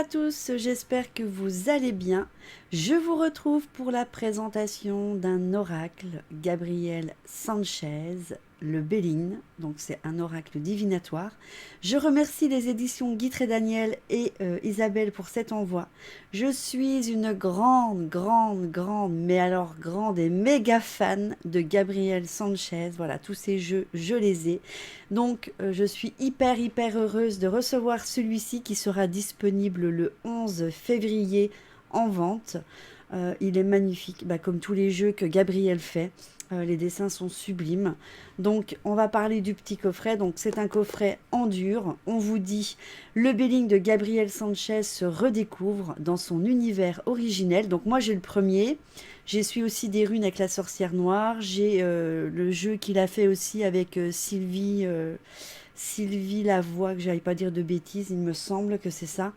à tous, j'espère que vous allez bien. Je vous retrouve pour la présentation d'un oracle, Gabriel Sanchez, le Béline, donc c'est un oracle divinatoire. Je remercie les éditions Guy Trédaniel et Isabelle pour cet envoi. Je suis une grande, mais alors grande et méga fan de Gabriel Sanchez. Voilà, tous ces jeux, je les ai. Donc, je suis hyper heureuse de recevoir celui-ci qui sera disponible le 11 février en vente. Il est magnifique, comme tous les jeux que Gabriel fait. Les dessins sont sublimes. Donc, on va parler du petit coffret. Donc, c'est un coffret en dur. On vous dit, le Belling de Gabriel Sanchez se redécouvre dans son univers originel. Donc, moi, j'ai le premier. J'ai su aussi des runes avec la sorcière noire. J'ai le jeu qu'il a fait aussi avec Sylvie Lavoie, que j'aille pas dire de bêtises, il me semble que c'est ça.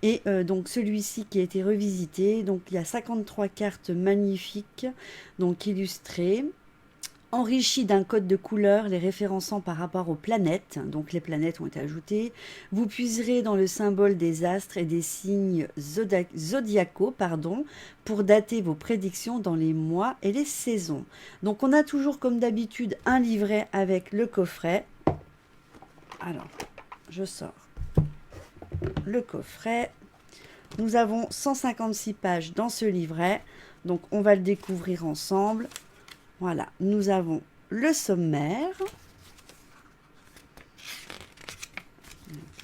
Et donc celui-ci qui a été revisité. Donc il y a 53 cartes magnifiques, donc illustrées, enrichies d'un code de couleurs les référençant par rapport aux planètes. Donc les planètes ont été ajoutées. Vous puiserez dans le symbole des astres et des signes zodiacaux, pour dater vos prédictions dans les mois et les saisons. Donc on a toujours comme d'habitude un livret avec le coffret. Alors, je sors le coffret. Nous avons 156 pages dans ce livret. Donc, on va le découvrir ensemble. Voilà, nous avons le sommaire.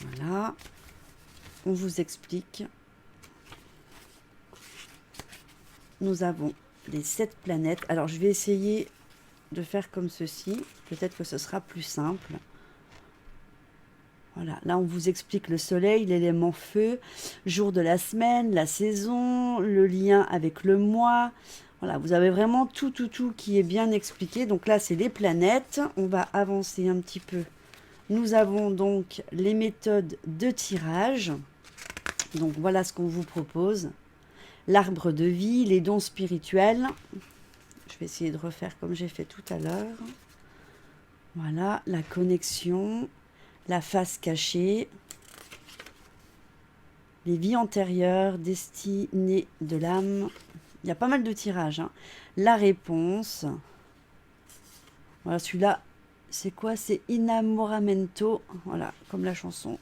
Voilà. On vous explique. Nous avons les 7 planètes. Alors, je vais essayer de faire comme ceci. Peut-être que ce sera plus simple. Voilà, là on vous explique le soleil, l'élément feu, jour de la semaine, la saison, le lien avec le mois. Voilà, vous avez vraiment tout qui est bien expliqué. Donc là, c'est les planètes. On va avancer un petit peu. Nous avons donc les méthodes de tirage. Donc voilà ce qu'on vous propose. L'arbre de vie, les dons spirituels. Je vais essayer de refaire comme j'ai fait tout à l'heure. Voilà, la connexion. La face cachée, les vies antérieures, destinées de l'âme. Il y a pas mal de tirages. La réponse. Voilà, celui-là, c'est quoi? C'est Inamoramento. Voilà, comme la chanson.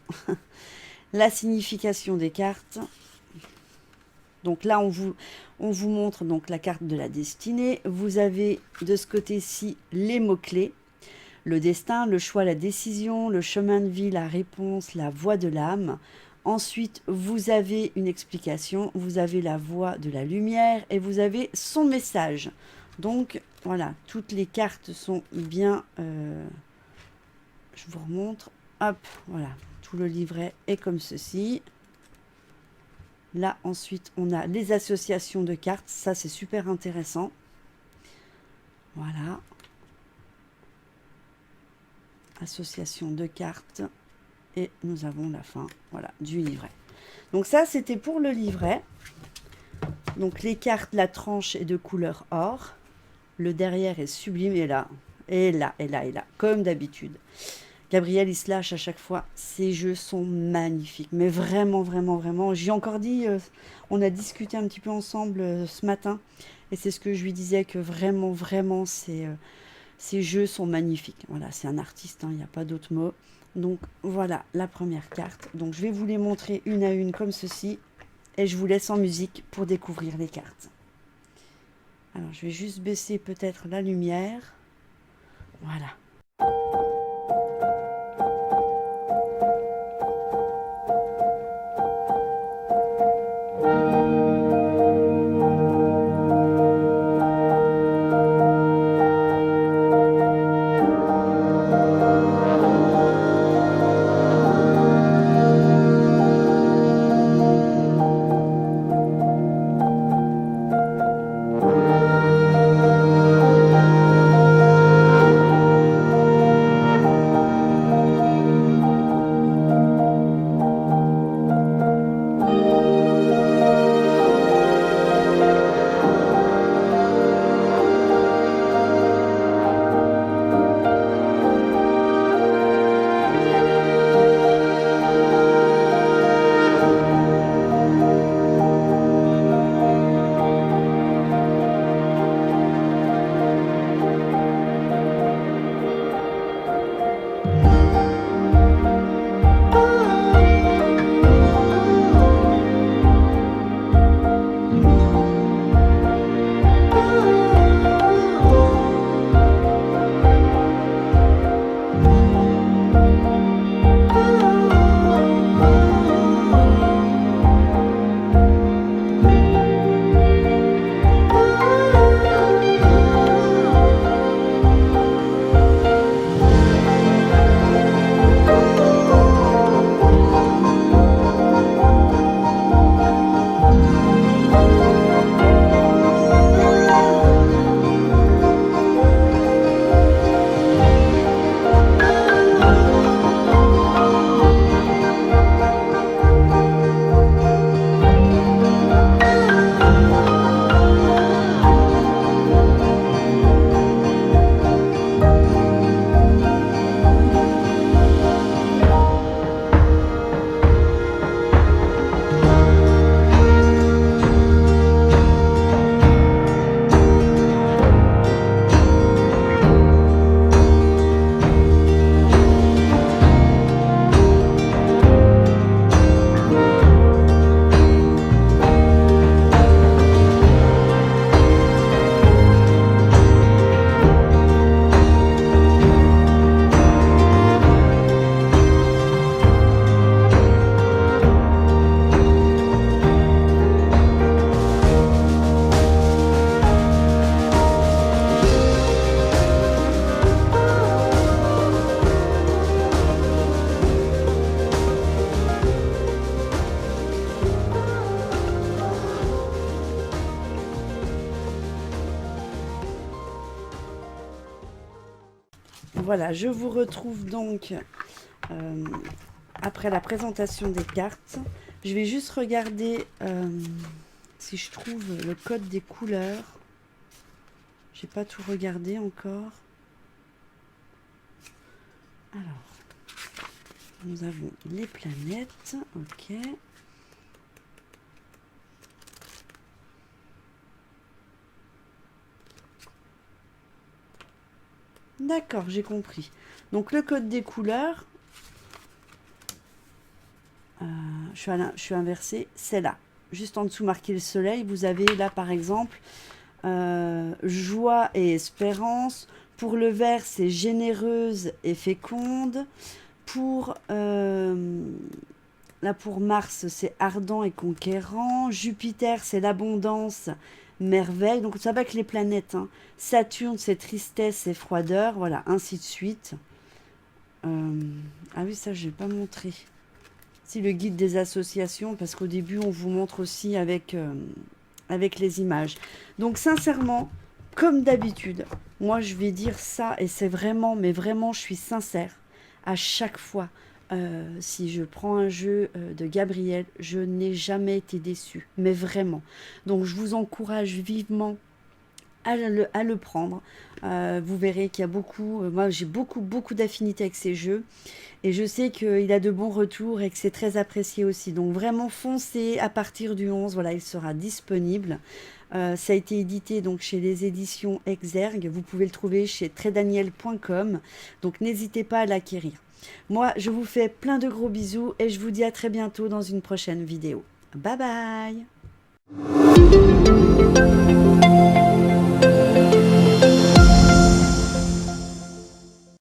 La signification des cartes. Donc là, on vous montre donc la carte de la destinée. Vous avez de ce côté-ci les mots-clés. Le destin, le choix, la décision, le chemin de vie, la réponse, la voix de l'âme. Ensuite, vous avez une explication, vous avez la voix de la lumière et vous avez son message. Donc, voilà, toutes les cartes sont bien... je vous remontre. Hop, voilà, tout le livret est comme ceci. Là, ensuite, on a les associations de cartes. Ça, c'est super intéressant. Voilà. Association de cartes et nous avons la fin, voilà, du livret. Donc ça, c'était pour le livret. Donc les cartes, la tranche est de couleur or. Le derrière est sublime et là, comme d'habitude. Gabriel, il se lâche à chaque fois. Ces jeux sont magnifiques, mais vraiment. J'ai encore dit, on a discuté un petit peu ensemble ce matin et c'est ce que je lui disais, que vraiment, ces jeux sont magnifiques. Voilà, c'est un artiste, il n'y a pas d'autre mot. Donc voilà la première carte. Donc je vais vous les montrer une à une comme ceci. Et je vous laisse en musique pour découvrir les cartes. Alors je vais juste baisser peut-être la lumière. Voilà. Voilà, je vous retrouve donc après la présentation des cartes. Je vais juste regarder si je trouve le code des couleurs. J'ai pas tout regardé encore. Alors, nous avons les planètes, ok. D'accord, j'ai compris. Donc le code des couleurs, je suis inversée, c'est là. Juste en dessous marqué le soleil, vous avez là par exemple joie et espérance. Pour le vert, c'est généreuse et féconde. Pour, là pour Mars, c'est ardent et conquérant. Jupiter, c'est l'abondance, merveille. Donc ça va avec les planètes. Hein. Saturne, c'est tristesse et froideur. Voilà, ainsi de suite. Ah oui, ça, je n'ai pas montré. Si, le guide des associations, parce qu'au début, on vous montre aussi avec les images. Donc, sincèrement, comme d'habitude, moi, je vais dire ça, et c'est vraiment, mais vraiment, je suis sincère. À chaque fois, si je prends un jeu de Gabriel, je n'ai jamais été déçue, mais vraiment. Donc, je vous encourage vivement à le prendre. Vous verrez qu'il y a beaucoup, moi j'ai beaucoup d'affinité avec ces jeux et je sais qu'il a de bons retours et que c'est très apprécié aussi. Donc vraiment foncez à partir du 11, voilà, il sera disponible. Ça a été édité donc chez les éditions Exergue. Vous pouvez le trouver chez tredaniel.com. Donc n'hésitez pas à l'acquérir. Moi, je vous fais plein de gros bisous et je vous dis à très bientôt dans une prochaine vidéo. Bye bye!